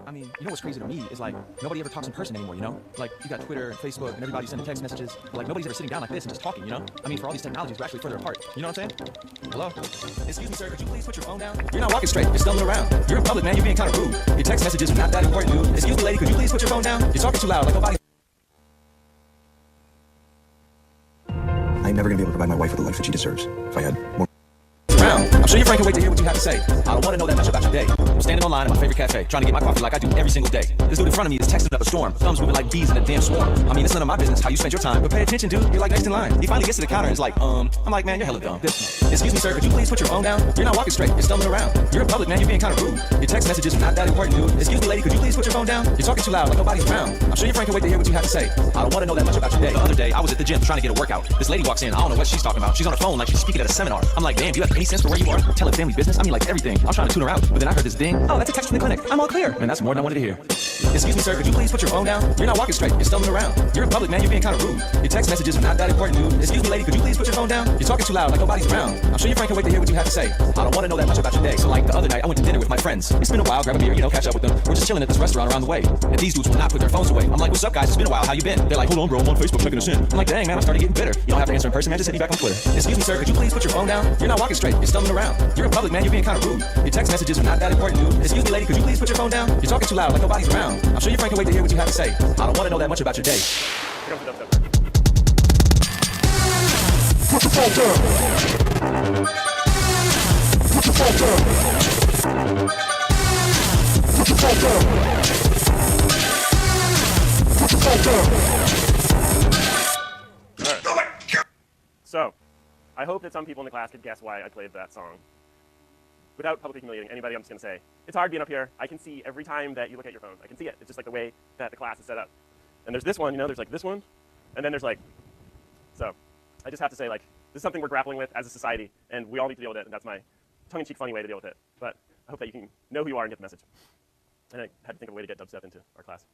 I mean, you know what's crazy to me is like nobody ever talks in person anymore, you know? Like you got Twitter and Facebook and everybody sending text messages, but like nobody's ever sitting down like this and just talking, you know? I mean, for all these technologies, we're actually further apart. You know what I'm saying? Hello? Excuse me, sir, could you please put your phone down? You're not walking straight, you're stumbling around. You're in public, man, you're being kind of rude. Your text messages are not that important, dude. Excuse me, lady, could you please put your phone down? You're talking too loud, like nobody. I'm never gonna be able to provide my wife with the life that she deserves. If I had more. I'm sure your friend can wait to hear what you have to say. I don't want to know that much about your day. I'm standing online at my favorite cafe, trying to get my coffee like I do every single day. This dude in front of me is texting up a storm. Thumbs moving like bees in a damn swarm. I mean, it's none of my business how you spend your time, but pay attention, dude. You're like next in line. He finally gets to the counter and is like, I'm like, man, you're hella dumb. Excuse me, sir, could you please put your phone down? You're not walking straight, you're stumbling around. You're in public, man, you're being kind of rude. Your text messages are not that important, dude. Excuse me, lady, could you please put your phone down? You're talking too loud, like nobody's around. I'm sure your friend can wait to hear what you have to say. I don't want to know that much about your day. The other day, I was at the gym trying to get a workout. This lady walks in, I don't know what she's talking about. She's on her phone like she's speaking at a seminar. I'm like, damn, do you have any sense for where you are? Telling family business? I mean, like everything. I was trying to tune her out, but then I heard this ding. Oh, that's a text from the clinic. I'm all clear. And that's more than I wanted to hear. Excuse me, sir, could you please put your phone down? You're not walking straight, you're stumbling around. You're in public, man, you're being kind of rude. Your text messages are not that important, dude. Excuse me, lady, could you please put your phone down? You're talking too loud, like nobody's around. I'm sure your friend can wait to hear what you have to say. I don't want to know that much about your day. So like the other night, I went to dinner with my friends. It's been a while, grab a beer, you know, catch up with them. We're just chilling at this restaurant around the way. And these dudes will not put their phones away. I'm like, what's up, guys? It's been a while, how you been? They're like, hold on, bro, I'm on Facebook checking us in. I'm like, dang, man, I started getting bitter. You don't have to answer in person, man, just hit me back on Twitter. Excuse me, sir, could you please put your phone down? You're not walking straight, you're stumbling around. You're in public, man, you're being kind of rude. Your text messages are not that important, dude. Excuse me, lady, could you please put your phone down? You're talking too loud, like nobody's around. I'm sure your friend can wait to hear what you have to say. I don't want to know that much about your day. Here comes the dubstep. Put your phone down. Put your phone down. Put your phone down. Put your phone down. All right. So, I hope that some people in the class could guess why I played that song. Without publicly humiliating anybody, I'm just going to say, it's hard being up here. I can see every time that you look at your phones. I can see it. It's just like the way that the class is set up. And there's this one, you know, there's like this one, and then there's like, so I just have to say, like, this is something we're grappling with as a society, and we all need to deal with it, and that's my tongue-in-cheek funny way to deal with it. But I hope that you can know who you are and get the message. And I had to think of a way to get dubstep into our class.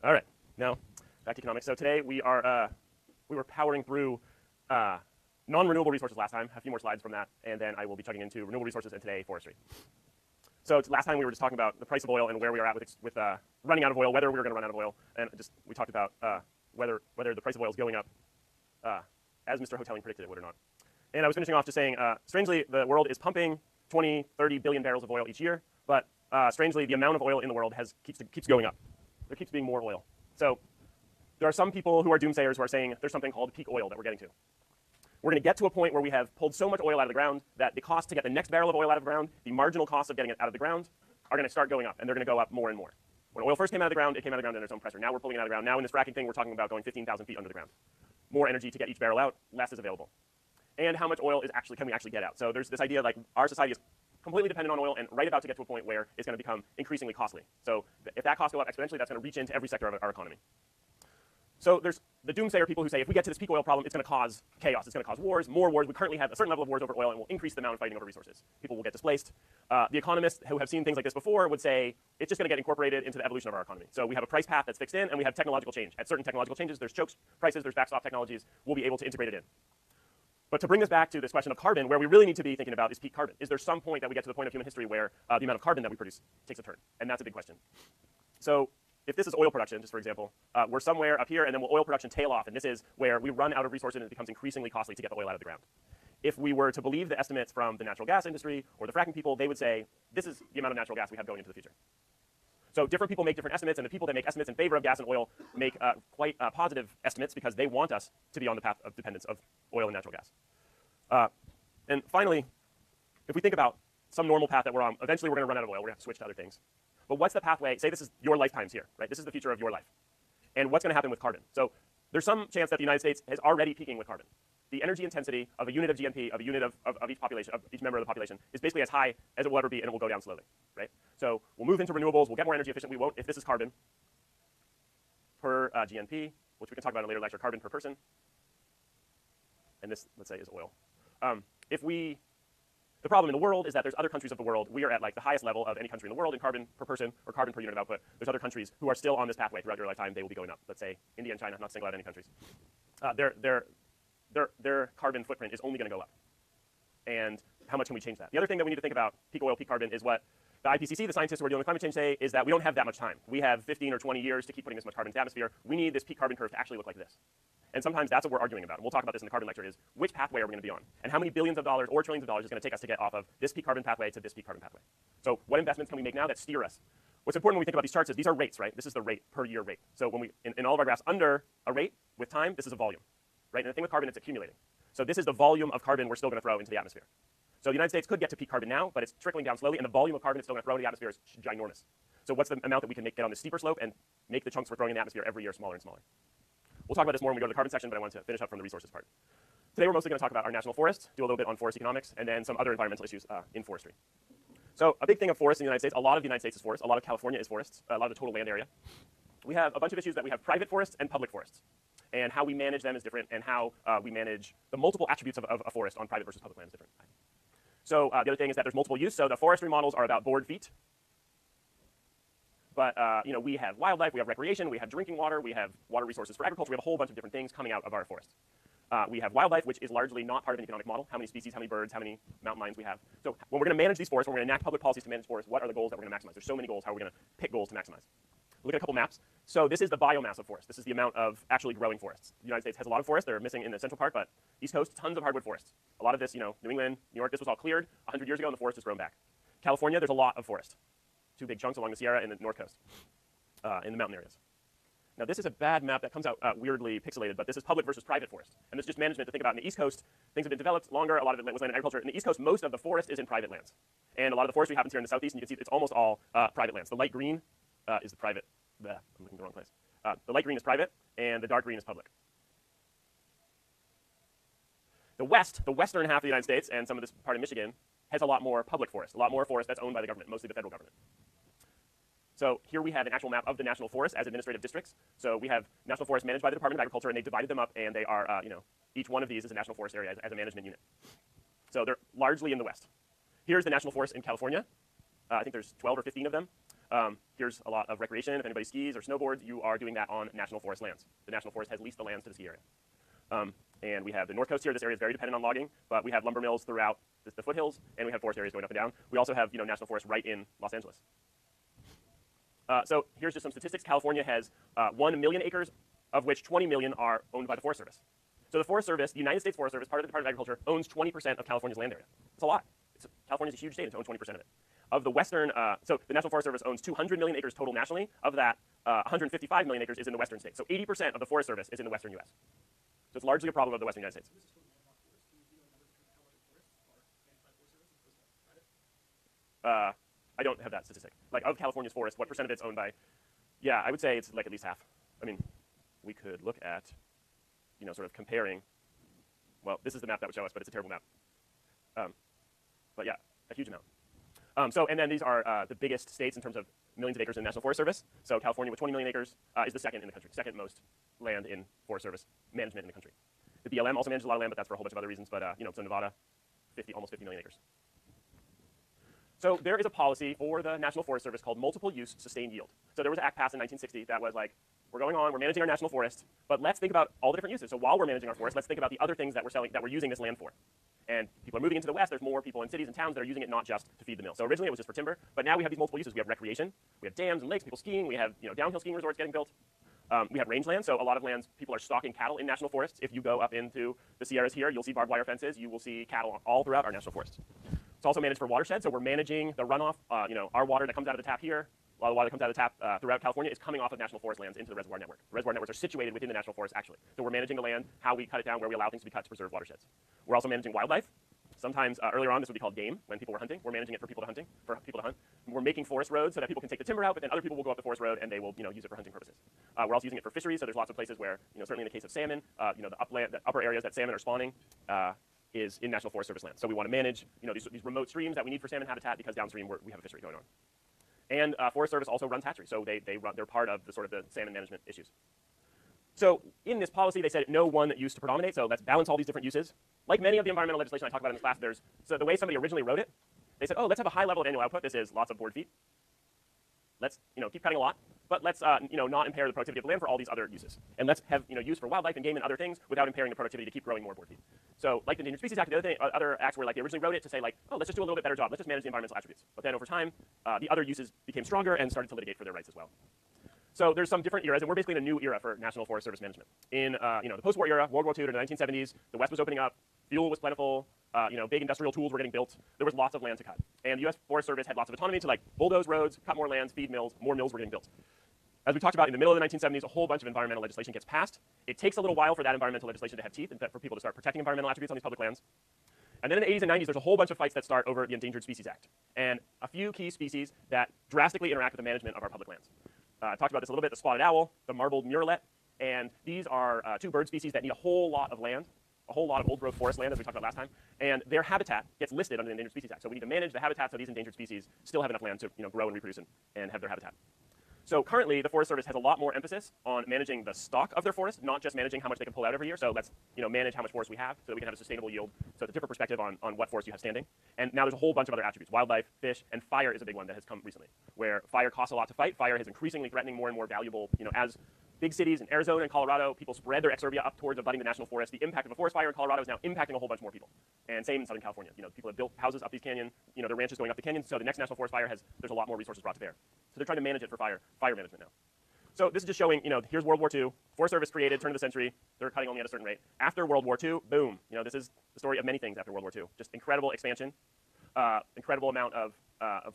All right, now back to economics. So today we were powering through non-renewable resources last time. A few more slides from that, and then I will be chugging into renewable resources and today forestry. So last time we were just talking about the price of oil and where we are at with running out of oil, whether we were going to run out of oil, and we talked about whether the price of oil is going up as Mr. Hotelling predicted it would or not. And I was finishing off just saying, strangely, the world is pumping 20, 30 billion barrels of oil each year, but strangely, the amount of oil in the world keeps going up. There keeps being more oil. So there are some people who are doomsayers who are saying there's something called peak oil that we're getting to. We're going to get to a point where we have pulled so much oil out of the ground that the cost to get the next barrel of oil out of the ground, the marginal cost of getting it out of the ground, are going to start going up, and they're going to go up more and more. When oil first came out of the ground, it came out of the ground under its own pressure. Now we're pulling it out of the ground. Now in this fracking thing, we're talking about going 15,000 feet under the ground. More energy to get each barrel out, less is available. And how much oil can we actually get out? So there's this idea like our society is completely dependent on oil and right about to get to a point where it's going to become increasingly costly. So if that cost go up exponentially, that's going to reach into every sector of our economy. So there's the doomsayer people who say if we get to this peak oil problem, it's going to cause chaos. It's going to cause wars, more wars. We currently have a certain level of wars over oil and will increase the amount of fighting over resources. People will get displaced. The economists who have seen things like this before would say it's just going to get incorporated into the evolution of our economy. So we have a price path that's fixed in, and we have technological change. At certain technological changes, there's chokes, prices, there's backstop technologies. We'll be able to integrate it in. But to bring this back to this question of carbon, where we really need to be thinking about is peak carbon. Is there some point that we get to the point of human history where the amount of carbon that we produce takes a turn? And that's a big question. So if this is oil production, just for example, we're somewhere up here, and then will oil production tail off? And this is where we run out of resources and it becomes increasingly costly to get the oil out of the ground. If we were to believe the estimates from the natural gas industry or the fracking people, they would say, this is the amount of natural gas we have going into the future. So different people make different estimates, and the people that make estimates in favor of gas and oil make quite positive estimates because they want us to be on the path of dependence of oil and natural gas. And finally, if we think about some normal path that we're on, eventually we're going to run out of oil. We're going to have to switch to other things. But what's the pathway? Say this is your lifetimes here, right? This is the future of your life. And what's going to happen with carbon? So there's some chance that the United States is already peaking with carbon. The energy intensity of a unit of GNP, of a unit of each population, of each member of the population, is basically as high as it will ever be, and it will go down slowly, right? So we'll move into renewables. We'll get more energy efficient. We won't, if this is carbon per GNP, which we can talk about in a later lecture, carbon per person. And this, let's say, is oil. The problem in the world is that there's other countries of the world. We are at like the highest level of any country in the world in carbon per person or carbon per unit of output. There's other countries who are still on this pathway throughout their lifetime. They will be going up. Let's say India and China, not to single out any countries. Their carbon footprint is only going to go up. And how much can we change that? The other thing that we need to think about peak oil, peak carbon is what the IPCC, the scientists who are dealing with climate change, say is that we don't have that much time. We have 15 or 20 years to keep putting this much carbon into the atmosphere. We need this peak carbon curve to actually look like this. And sometimes that's what we're arguing about. And we'll talk about this in the carbon lecture, is which pathway are we going to be on? And how many billions of dollars or trillions of dollars is going to take us to get off of this peak carbon pathway to this peak carbon pathway? So what investments can we make now that steer us? What's important when we think about these charts is these are rates, right? This is the rate, per year rate. So when we, in all of our graphs under a rate with time, this is a volume, right? And the thing with carbon, it's accumulating. So this is the volume of carbon we're still going to throw into the atmosphere. So the United States could get to peak carbon now, but it's trickling down slowly, and the volume of carbon it's still going to throw into the atmosphere is ginormous. So what's the amount that we can get on the steeper slope and make the chunks we're throwing in the atmosphere every year smaller and smaller? We'll talk about this more when we go to the carbon section, but I wanted to finish up from the resources part. Today we're mostly going to talk about our national forests, do a little bit on forest economics, and then some other environmental issues in forestry. So a big thing of forests in the United States, a lot of the United States is forests, a lot of California is forests, a lot of the total land area. We have a bunch of issues that we have private forests and public forests. And how we manage them is different, and how we manage the multiple attributes of a forest on private versus public land is different. So the other thing is that there's multiple use. So the forestry models are about board feet. But you know, we have wildlife, we have recreation, we have drinking water, we have water resources for agriculture. We have a whole bunch of different things coming out of our forests. We have wildlife, which is largely not part of an economic model. How many species, how many birds, how many mountain lions we have. So when we're going to manage these forests, when we're going to enact public policies to manage forests, what are the goals that we're going to maximize? There's so many goals. How are we going to pick goals to maximize? Look at a couple maps. So this is the biomass of forests. This is the amount of actually growing forests. The United States has a lot of forests. They're missing in the central part, but East Coast, tons of hardwood forests. A lot of this, you know, New England, New York, this was all cleared 100 years ago, and the forest has grown back. California, there's a lot of forest. Two big chunks along the Sierra and the North Coast, in the mountain areas. Now, this is a bad map that comes out weirdly pixelated, but this is public versus private forest. And this is just management to think about. In the East Coast, things have been developed longer. A lot of it was land in agriculture. In the East Coast, most of the forest is in private lands. And a lot of the forestry happens here in the Southeast, and you can see it's almost all private lands. The light green is the private. I'm looking in the wrong place. The light green is private, and the dark green is public. The West, the western half of the United States, and some of this part of Michigan, has a lot more public forest, a lot more forest that's owned by the government, mostly the federal government. So here we have an actual map of the national forest as administrative districts. So we have national forests managed by the Department of Agriculture, and they've divided them up, and they are, you know, each one of these is a national forest area as a management unit. So they're largely in the West. Here's the national forest in California. I think there's 12 or 15 of them. Here's a lot of recreation. If anybody skis or snowboards, you are doing that on national forest lands. The national forest has leased the lands to the ski area. And we have the North Coast here. This area is very dependent on logging, but we have lumber mills throughout the foothills, and we have forest areas going up and down. We also have, you know, national forest right in Los Angeles. So here's just some statistics. California has 1 million acres, of which 20 million are owned by the Forest Service. So the Forest Service, the United States Forest Service, part of the Department of Agriculture, owns 20% of California's land area. It's a lot. California's a huge state, and to own 20% of it. Of the western, so the National Forest Service owns 200 million acres total nationally. Of that, 155 million acres is in the western states. So 80% of the Forest Service is in the western U.S. So it's largely a problem of the western United States. I don't have that statistic. Like, of California's forest, what percent of it's owned by? Yeah, I would say it's like at least half. I mean, we could look at, you know, sort of comparing. Well, this is the map that would show us, but it's a terrible map. But yeah, a huge amount. And then these are the biggest states in terms of millions of acres in the National Forest Service. So California with 20 million acres is the second in the country, second most land in Forest Service management in the country. The BLM also manages a lot of land, but that's for a whole bunch of other reasons. But you know, so Nevada, almost 50 million acres. So there is a policy for the National Forest Service called multiple use sustained yield. So there was an act passed in 1960 that was like, we're managing our national forest, but let's think about all the different uses. So while we're managing our forest, let's think about the other things that we're using this land for. And people are moving into the West. There's more people in cities and towns that are using it not just to feed the mill. So originally it was just for timber, but now we have these multiple uses. We have recreation, we have dams and lakes, people skiing, we have, you know, downhill skiing resorts getting built. We have rangeland, so a lot of lands, people are stocking cattle in national forests. If you go up into the Sierras here, you'll see barbed wire fences. You will see cattle all throughout our national forests. It's also managed for watershed, so we're managing the runoff. You know, our water that comes out of the tap here, a lot of water that comes out of the tap throughout California is coming off of national forest lands into the reservoir network. Reservoir networks are situated within the national forest, actually. So we're managing the land, how we cut it down, where we allow things to be cut to preserve watersheds. We're also managing wildlife. Sometimes earlier on, this would be called game when people were hunting. We're managing it for people to hunt. We're making forest roads so that people can take the timber out, but then other people will go up the forest road and they will, you know, use it for hunting purposes. We're also using it for fisheries. So there's lots of places where, you know, certainly in the case of salmon, you know, the upper areas that salmon are spawning is in National Forest Service land. So we want to manage, you know, these remote streams that we need for salmon habitat because downstream we have a fishery going on. And Forest Service also runs hatcheries, so they're part of the sort of the salmon management issues. So in this policy, they said no one use to predominate, so let's balance all these different uses. Like many of the environmental legislation I talk about in this class, so the way somebody originally wrote it, they said, oh, let's have a high level of annual output. This is lots of board feet. Let's, you know, keep cutting a lot. but let's not impair the productivity of the land for all these other uses. And let's have use for wildlife and game and other things without impairing the productivity to keep growing more board feet. So like the Endangered Species Act, other acts were like they originally wrote it to say like, oh, let's just do a little bit better job. Let's just manage the environmental attributes. But then over time, the other uses became stronger and started to litigate for their rights as well. So there's some different eras, and we're basically in a new era for National Forest Service management. In the post-war era, World War II to the 1970s, the West was opening up, fuel was plentiful, big industrial tools were getting built. There was lots of land to cut, and the U.S. Forest Service had lots of autonomy to like bulldoze roads, cut more lands, feed mills. More mills were getting built. As we talked about, in the middle of the 1970s, a whole bunch of environmental legislation gets passed. It takes a little while for that environmental legislation to have teeth and for people to start protecting environmental attributes on these public lands. And then in the 80s and 90s, there's a whole bunch of fights that start over the Endangered Species Act and a few key species that drastically interact with the management of our public lands. I talked about this a little bit, the spotted owl, the marbled murrelet, and these are two bird species that need a whole lot of land, a whole lot of old-growth forest land, as we talked about last time, and their habitat gets listed under the Endangered Species Act. So we need to manage the habitats of these endangered species, still have enough land to grow and reproduce and have their habitat. So currently, the Forest Service has a lot more emphasis on managing the stock of their forest, not just managing how much they can pull out every year. So let's manage how much forest we have so that we can have a sustainable yield. So it's a different perspective on what forest you have standing. And now there's a whole bunch of other attributes, wildlife, fish, and fire is a big one that has come recently, where fire costs a lot to fight. Fire is increasingly threatening more and more valuable, as big cities in Arizona and Colorado, people spread their exurbia up towards abutting the national forest. The impact of a forest fire in Colorado is now impacting a whole bunch more people. And same in Southern California. People have built houses up these canyons, their ranches going up the canyon. So the next national forest fire there's a lot more resources brought to bear. So they're trying to manage it for fire management now. So this is just showing, here's World War II, Forest Service created, turn of the century, they're cutting only at a certain rate. After World War II, boom, this is the story of many things after World War II. Just incredible expansion, incredible amount of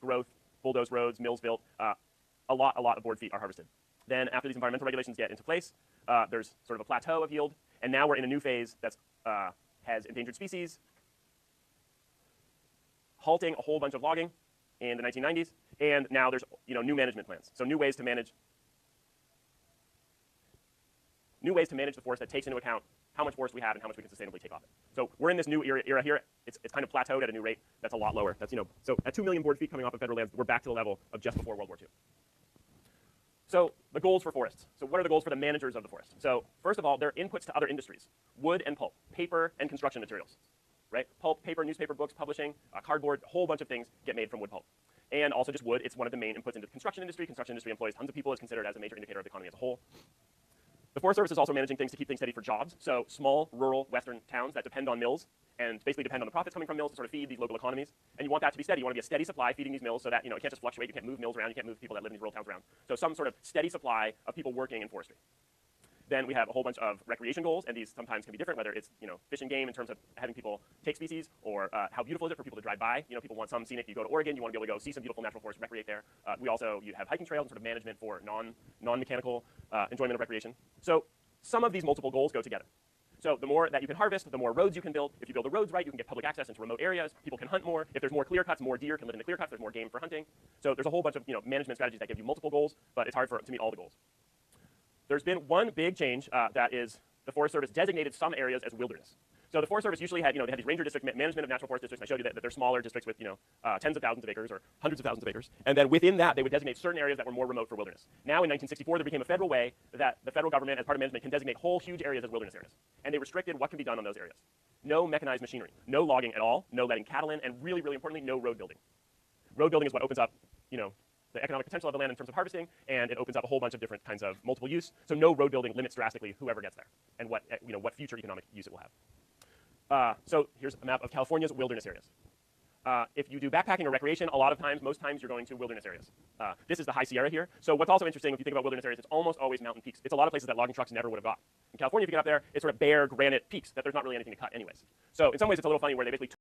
growth, bulldozed roads, mills built, a lot of board feet are harvested. Then after these environmental regulations get into place, there's sort of a plateau of yield, and now we're in a new phase that has endangered species, halting a whole bunch of logging in the 1990s, and now there's new management plans. So new ways to manage the forest that takes into account how much forest we have and how much we can sustainably take off it. So we're in this new era here. It's kind of plateaued at a new rate that's a lot lower. That's so at 2 million board feet coming off of federal lands, we're back to the level of just before World War II. So the goals for forests. So what are the goals for the managers of the forest? So first of all, they're inputs to other industries: wood and pulp, paper and construction materials. Right? Pulp, paper, newspaper, books, publishing, cardboard, a whole bunch of things get made from wood pulp. And also just wood. It's one of the main inputs into the construction industry. Construction industry employs tons of people. It's considered as a major indicator of the economy as a whole. The Forest Service is also managing things to keep things steady for jobs. So small, rural, western towns that depend on mills and basically depend on the profits coming from mills to sort of feed these local economies. And you want that to be steady. You want to be a steady supply feeding these mills so that it can't just fluctuate. You can't move mills around. You can't move people that live in these rural towns around. So some sort of steady supply of people working in forestry. Then we have a whole bunch of recreation goals, and these sometimes can be different, whether it's fish and game in terms of having people take species, or how beautiful is it for people to drive by. People want some scenic. You go to Oregon, you want to be able to go see some beautiful natural forest, recreate there. You have hiking trails and sort of management for non-mechanical enjoyment of recreation. So some of these multiple goals go together. So the more that you can harvest, the more roads you can build. If you build the roads right, you can get public access into remote areas. People can hunt more. If there's more clear cuts, more deer can live in the clear cuts. There's more game for hunting. So there's a whole bunch of management strategies that give you multiple goals, but it's hard to meet all the goals. There's been one big change that is the Forest Service designated some areas as wilderness. So the Forest Service usually had, they had these ranger district management of natural forest districts. I showed you that they're smaller districts with, tens of thousands of acres or hundreds of thousands of acres. And then within that, they would designate certain areas that were more remote for wilderness. Now in 1964, there became a federal way that the federal government, as part of management, can designate whole huge areas as wilderness areas. And they restricted what can be done on those areas. No mechanized machinery, no logging at all, no letting cattle in, and really, really importantly, no road building. Road building is what opens up, the economic potential of the land in terms of harvesting, and it opens up a whole bunch of different kinds of multiple use. So no road building limits drastically whoever gets there and what future economic use it will have. So here's a map of California's wilderness areas. If you do backpacking or recreation, most times you're going to wilderness areas. This is the High Sierra here. So what's also interesting, if you think about wilderness areas, it's almost always mountain peaks. It's a lot of places that logging trucks never would have got. In California, if you get up there, it's sort of bare granite peaks that there's not really anything to cut anyways. So in some ways, it's a little funny where they basically